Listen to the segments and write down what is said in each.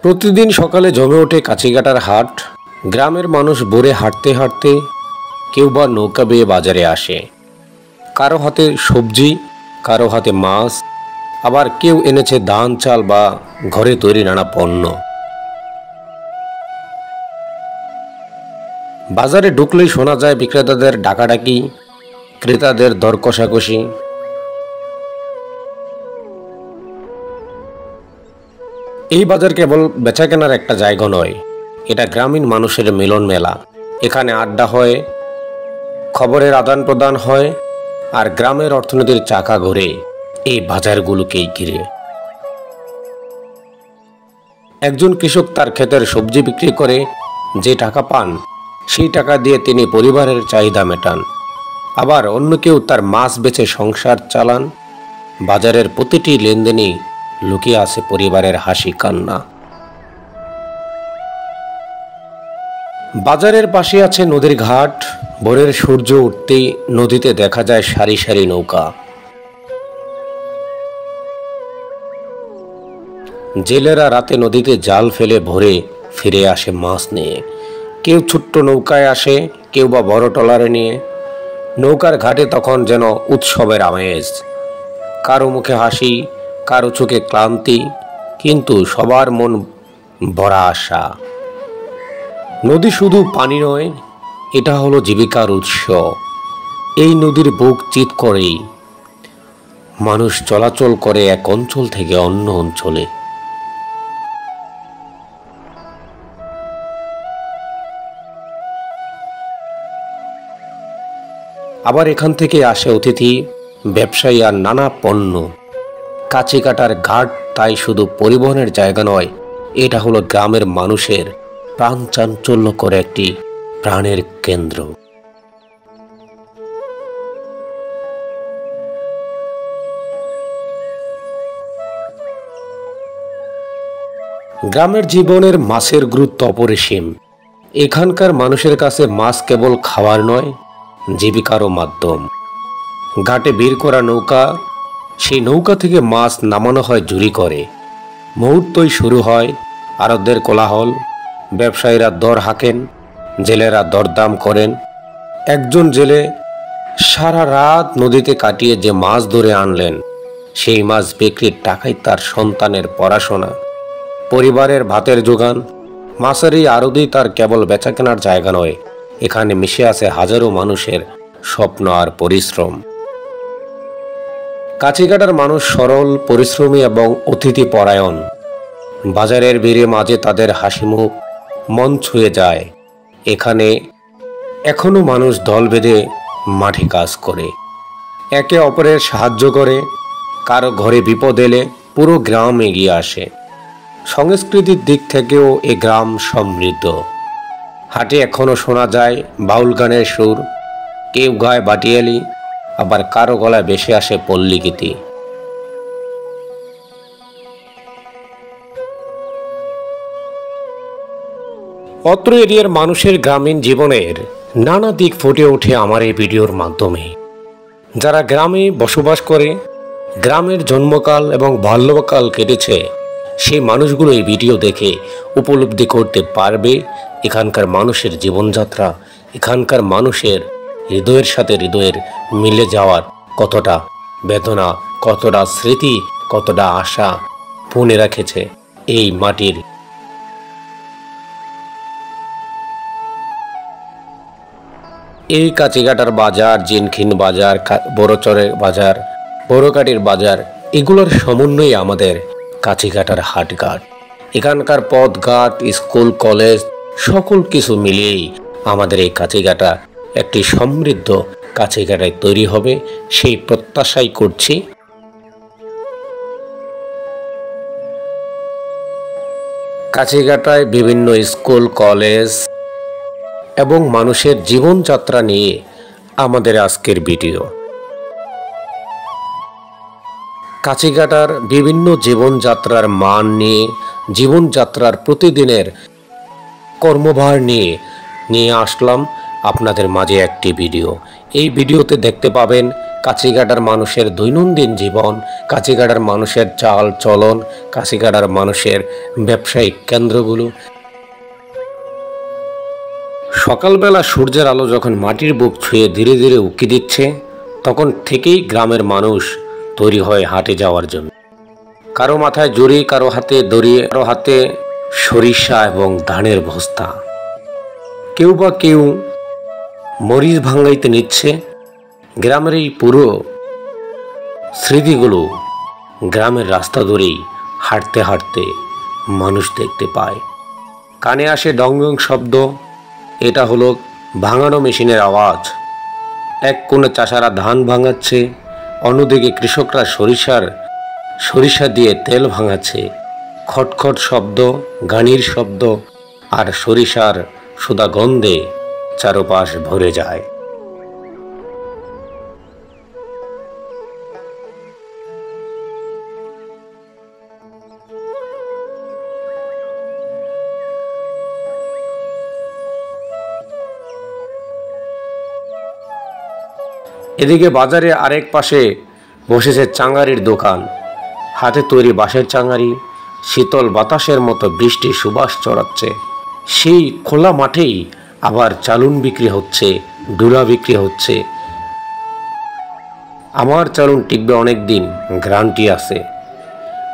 প্রতিদিন সকালে জমে ওঠে কাঁচিকাটার হাট। গ্রামের মানুষ ভোরে হাঁটতে হাঁটতে কেউ বা নৌকা বেয়ে বাজারে আসে। কারো হাতে সবজি, কারো হাতে মাছ, আবার কেউ এনেছে ধান চাল বা ঘরে তৈরি নানা পণ্য। বাজারে ঢুকলেই শোনা যায় বিক্রেতাদের ডাকাডাকি, ক্রেতাদের দর কষাকষি। এই বাজার কেবল বেচাকেনার একটা জায়গা নয়, এটা গ্রামীণ মানুষের মিলন মেলা। এখানে আড্ডা হয়, খবরের আদান প্রদান হয়, আর গ্রামের অর্থনীতির চাকা ঘোরে এই বাজারগুলোকেই ঘিরে। একজন কৃষক তার ক্ষেতের সবজি বিক্রি করে যে টাকা পান, সেই টাকা দিয়ে তিনি পরিবারের চাহিদা মেটান। আবার অন্য কেউ তার মাছ বেচে সংসার চালান। বাজারের প্রতিটি লেনদেনই লুকিয়ে আছে পরিবারের হাসি কান্না। বাজারের পাশে আছে নদীর ঘাট। ভোরের সূর্য উঠতেই নদীতে দেখা যায় সারি সারি নৌকা। জেলেরা রাতে নদীতে জাল ফেলে ভোরে ফিরে আসে মাছ নিয়ে। কেউ ছোট্ট নৌকায় আসে, কেউ বা বড় ট্রলারে নিয়ে। নৌকার ঘাটে তখন যেন উৎসবের আমেজ। কারো মুখে হাসি, কারো চোখে ক্লান্তি, কিন্তু সবার মন ভরা আশা। নদী শুধু পানি নয়, এটা হলো জীবিকার উৎস। এই নদীর বুক চিৎ করেই মানুষ চলাচল করে এক অঞ্চল থেকে অন্য অঞ্চলে। আবার এখান থেকে আসে অতিথি, ব্যবসায়ী আর নানা পণ্য। কাঁচিকাটার ঘাট তাই শুধু পরিবহনের জায়গা নয়, এটা হলো গ্রামের মানুষের প্রাণ চাঞ্চল্য করে একটি প্রাণের কেন্দ্র। গ্রামের জীবনের মাছের গুরুত্ব অপরিসীম। এখানকার মানুষের কাছে মাছ কেবল খাওয়ার নয়, জীবিকারও মাধ্যম। ঘাটে বের করা নৌকা, সেই নৌকা থেকে মাছ নামানো হয় জুরি করে। মুহূর্তই শুরু হয় আড়তদের কোলাহল। ব্যবসায়ীরা দর হাঁকেন, জেলেরা দরদাম করেন। একজন জেলে সারা রাত নদীতে কাটিয়ে যে মাছ ধরে আনলেন, সেই মাছ বিক্রির টাকাই তার সন্তানের পড়াশোনা, পরিবারের ভাতের যোগান। মাছের এই আড়তই তার কেবল বেচাকেনার জায়গা নয়, এখানে মিশে আছে হাজারো মানুষের স্বপ্ন আর পরিশ্রম। কাঁচিকাটার মানুষ সরল, পরিশ্রমী এবং অতিথি পরায়ণ। বাজারের ভিড়ে মাঝে তাদের হাসিমুখ মন ছুঁয়ে যায়। এখানে এখনো মানুষ দল বেঁধে মাঠে কাজ করে, একে অপরের সাহায্য করে। কারো ঘরে বিপদ এলে পুরো গ্রাম এগিয়ে আসে। সংস্কৃতির দিক থেকেও এ গ্রাম সমৃদ্ধ। হাটে এখনো শোনা যায় বাউল গানের সুর, কেউ গায় বাটিয়ালি, আবার কারো গলায় ভেসে আসে পল্লী গীতি। অত্র এরিয়ার মানুষের গ্রামীণ জীবনের নানা দিক ফুটে ওঠে আমার এই ভিডিওর মাধ্যমে। যারা গ্রামে বসবাস করে, গ্রামের জন্মকাল এবং বাল্যকাল কেটেছে, সেই মানুষগুলো এই ভিডিও দেখে উপলব্ধি করতে পারবে এখানকার মানুষের জীবনযাত্রা, এখানকার মানুষের হৃদয়ের সাথে হৃদয়ের মিলে যাওয়ার কতটা বেদনা, কতটা স্মৃতি, কতটা আশা পুনে রেখেছে এই মাটির। এই কাঁচিকাটার বাজার, জিনখিন বাজার, বড়চরের বাজার, বড়কাটির বাজার, এগুলোর সমন্বয়ে আমাদের কাঁচিকাটার হাটঘাট। এখানকার পথঘাট, স্কুল, কলেজ, সকল কিছু মিলিয়েই আমাদের এই কাঁচিকাটা একটি সমৃদ্ধ কাঁচিকাটায় তৈরি হবে, সেই প্রত্যাশাই করছি। কাঁচিকাটায় বিভিন্ন স্কুল, কলেজ এবং মানুষের জীবনযাত্রা নিয়ে আমাদের আজকের ভিডিও। কাঁচিকাটার বিভিন্ন জীবনযাত্রার মান নিয়ে, জীবনযাত্রার প্রতিদিনের কর্মভার নিয়ে আসলাম আপনাদের মাঝে একটি ভিডিও। এই ভিডিওতে দেখতে পাবেন কাছিগাটার মানুষের দৈনন্দিন জীবন, কাছিগাটার মানুষের চাল চলন, কাছিগাটার মানুষের ব্যবসায়িক কেন্দ্রগুলো। সকালবেলা সূর্যের আলো যখন মাটির বুক ছুঁয়ে ধীরে ধীরে উঁকি দিচ্ছে, তখন থেকেই গ্রামের মানুষ তৈরি হয় হাটে যাওয়ার জন্য। কারো মাথায় জড়ি, কারো হাতে দড়ি, কারো হাতে সরিষা এবং ধানের বস্তা। কেউ বা কেউ মরিচ ভাঙাইতে নিচ্ছে। গ্রামের এই পুরো স্মৃতিগুলো গ্রামের রাস্তা ধরেই হাঁটতে হাঁটতে মানুষ দেখতে পায়। কানে আসে ডং ডং শব্দ। এটা হলো ভাঙানো মেশিনের আওয়াজ। এক কোণে চাষারা ধান ভাঙাচ্ছে, অন্যদিকে কৃষকরা সরিষা দিয়ে তেল ভাঙাচ্ছে। খটখট শব্দ, গানির শব্দ আর সরিষার সুদা গন্ধে চারপাশ ভরে যায়। এদিকে বাজারে আরেক পাশে বসেছে চাঙারির দোকান। হাতে তৈরি বাঁশের চাঙারি শীতল বাতাসের মতো বৃষ্টি সুবাস চড়াচ্ছে। সেই খোলা মাঠেই আবার চালুন বিক্রি হচ্ছে, ডুলা বিক্রি হচ্ছে। আমার চালুন টিকবে অনেক দিন, গ্যারান্টি আছে।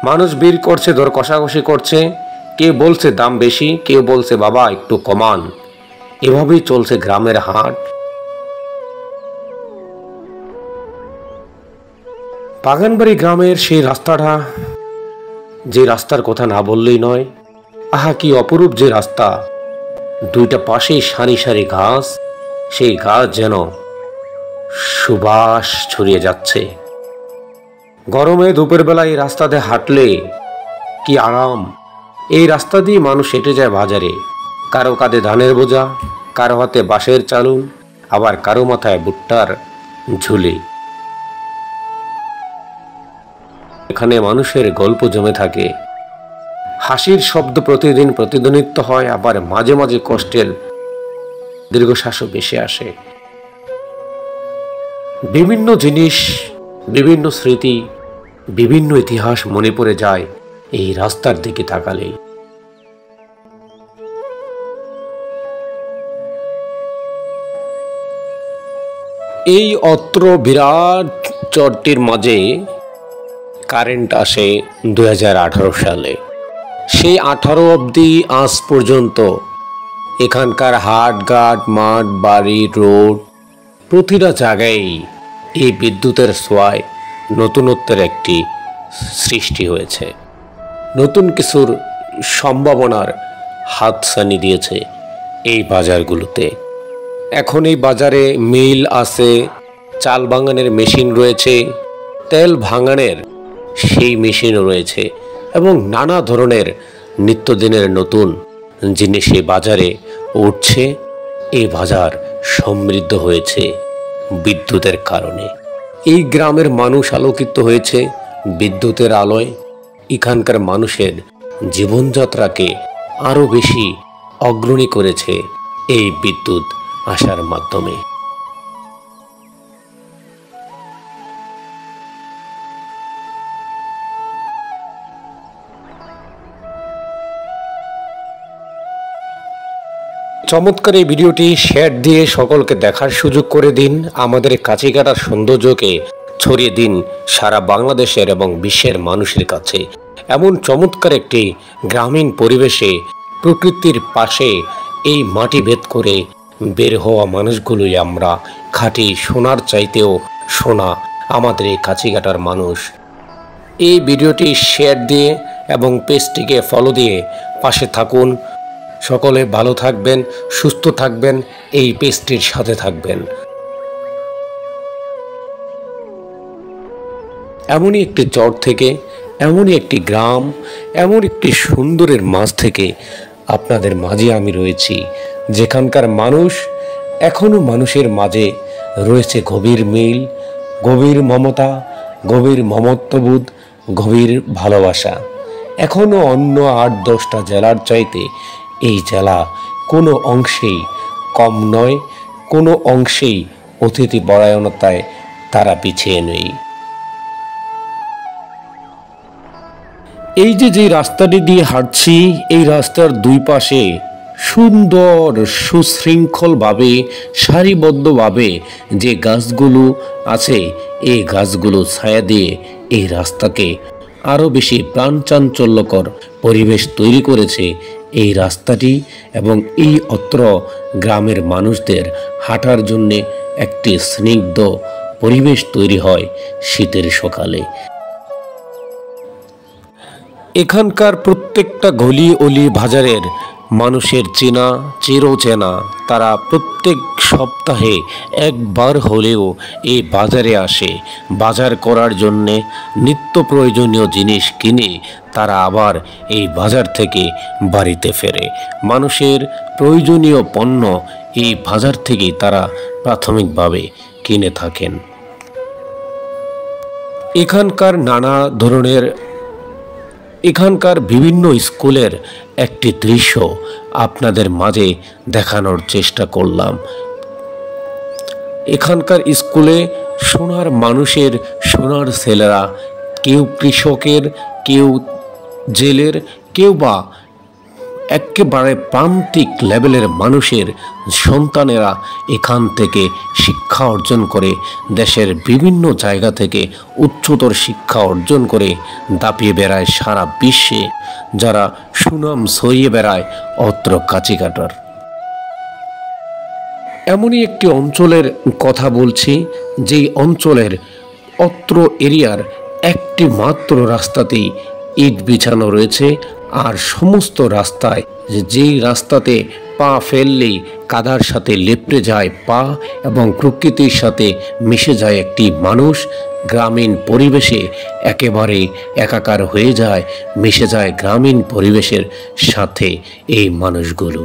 মানুষ ভিড় করছে, দর কষাকষি করছে। কেউ বলছে দাম বেশি, কেউ বলছে বাবা একটু কমান। এভাবেই চলছে গ্রামের হাট। বাগানবাড়ি গ্রামের সেই রাস্তাটা, যে রাস্তার কথা না বললেই নয়। আহা কি অপরূপ যে রাস্তা! দুইটা পাশেই সারি সারি ঘাস, সেই ঘাস যেন সুবাস ছড়িয়ে যাচ্ছে। গরমে দুপুর বেলায় এই রাস্তাতে হাঁটলে কি আরাম! এই রাস্তা দিয়ে মানুষ হেঁটে যায় বাজারে। কারো কাঁধে ধানের বোঝা, কারো হাতে বাঁশের চালুন, আবার কারো মাথায় ভুট্টার ঝুলি। এখানে মানুষের গল্প জমে থাকে, হাসির শব্দ প্রতিদিন প্রতিধ্বনিত হয়, আবার মাঝে মাঝে কষ্টের দীর্ঘশ্বাসও ভেসে আসে। বিভিন্ন জিনিস, বিভিন্ন স্মৃতি, বিভিন্ন ইতিহাস মনে পড়ে যায় এই রাস্তার দিকে তাকালেই। এই অত্র বিরাট চরটির মাঝে কারেন্ট আসে 2018 সালে। সেই 18 অবধি আজ পর্যন্ত এখানকার হাট ঘাট, মাঠ, বাড়ি, রোড প্রতিটা জায়গায় এই বিদ্যুতের ছোঁয়ায় নতুনত্বের একটি সৃষ্টি হয়েছে। নতুন কিছুর সম্ভাবনার হাতছানি দিয়েছে এই বাজারগুলোতে। এখন এই বাজারে মিল আছে, চাল ভাঙানোর মেশিন রয়েছে, তেল ভাঙানোর সেই মেশিনও রয়েছে এবং নানা ধরনের নিত্যদিনের নতুন জিনিস এই বাজারে উঠছে। এই বাজার সমৃদ্ধ হয়েছে বিদ্যুতের কারণে। এই গ্রামের মানুষ আলোকিত হয়েছে বিদ্যুতের আলোয়। এখানকার মানুষের জীবনযাত্রাকে আরো বেশি অগ্রণী করেছে এই বিদ্যুৎ আসার মাধ্যমে। চমৎকার এই ভিডিওটি শেয়ার দিয়ে সকলকে দেখার সুযোগ করে দিন। আমাদের কাছিগাটার সৌন্দর্যকে ছড়িয়ে দিন সারা বাংলাদেশের এবং বিশ্বের মানুষের কাছে। এমন চমৎকার একটি গ্রামীণ পরিবেশে প্রকৃতির পাশে এই মাটি ভেদ করে বের হওয়া মানুষগুলোই আমরা খাঁটি সোনার চাইতেও সোনা আমাদের এই কাছিগাটার মানুষ। এই ভিডিওটি শেয়ার দিয়ে এবং পেজটিকে ফলো দিয়ে পাশে থাকুন। সকলে ভালো থাকবেন, সুস্থ থাকবেন, এই পেজটির সাথে থাকবেন। এমনই একটি চর থেকে, এমনই একটি গ্রাম, এমন একটি সুন্দরের মাঝ থেকে আপনাদের মাঝে আমি রয়েছি, যেখানকার মানুষ এখনো মানুষের মাঝে রয়েছে গভীর মিল, গভীর মমতা, গভীর মমত্ববোধ, গভীর ভালোবাসা। এখনো অন্য 8-10টা জেলার চাইতে এই জেলা কোনো অংশেই কম নয়, কোনো অংশেই অতিথি পরায়ণতায় তারা পিছিয়ে নেই। এই যে রাস্তাটি দিয়ে হাঁটছি, এই রাস্তার দুই পাশে সুন্দর সুশৃঙ্খলভাবে সারিবদ্ধভাবে যে গাছগুলো আছে, এই গাছগুলো ছায়া দিয়ে এই রাস্তাকে আরও বেশি প্রাণচাঞ্চল্যকর পরিবেশ তৈরি করেছে এই রাস্তাটি, এবং এই অত্র গ্রামের মানুষদের হাঁটার জন্যে একটি স্নিগ্ধ পরিবেশ তৈরি হয় শীতের সকালে। এখানকার প্রত্যেকটা গলি অলি বাজারের মানুষের চেনা চিরচেনা, তারা প্রত্যেক সপ্তাহে একবার হলেও এই বাজারে আসে বাজার করার জন্যে। নিত্য প্রয়োজনীয় জিনিস কিনে তারা আবার এই বাজার থেকে বাড়িতে ফেরে। মানুষের প্রয়োজনীয় পণ্য এই বাজার থেকেই তারা প্রাথমিকভাবে কিনে থাকেন। এখানকার বিভিন্ন স্কুলের একটি দৃশ্য আপনাদের মাঝে দেখানোর চেষ্টা করলাম। এখানকার স্কুলে সোনার মানুষের সোনার ছেলেরা, কেউ কৃষকের, কেউ জেলের, কেউ বা একেবারে প্রান্তিক লেভেলের মানুষের সন্তানেরা এখান থেকে শিক্ষা অর্জন করে দেশের বিভিন্ন জায়গা থেকে উচ্চতর শিক্ষা অর্জন করে দাপিয়ে বেড়ায় সারা বিশ্বে, যারা সুনাম ছড়িয়ে বেড়ায় অত্র কাচিকাটার। এমনই একটি অঞ্চলের কথা বলছি, যেই অঞ্চলের অত্র এরিয়ার একটি মাত্র রাস্তাতেই ইট বিছানো রয়েছে, আর সমস্ত রাস্তায় যেই রাস্তাতে পা ফেললেই কাদার সাথে লেপ্টে যায় পা এবং প্রকৃতির সাথে মিশে যায় একটি মানুষ, গ্রামীণ পরিবেশে একেবারে একাকার হয়ে যায়, মিশে যায় গ্রামীণ পরিবেশের সাথে এই মানুষগুলো।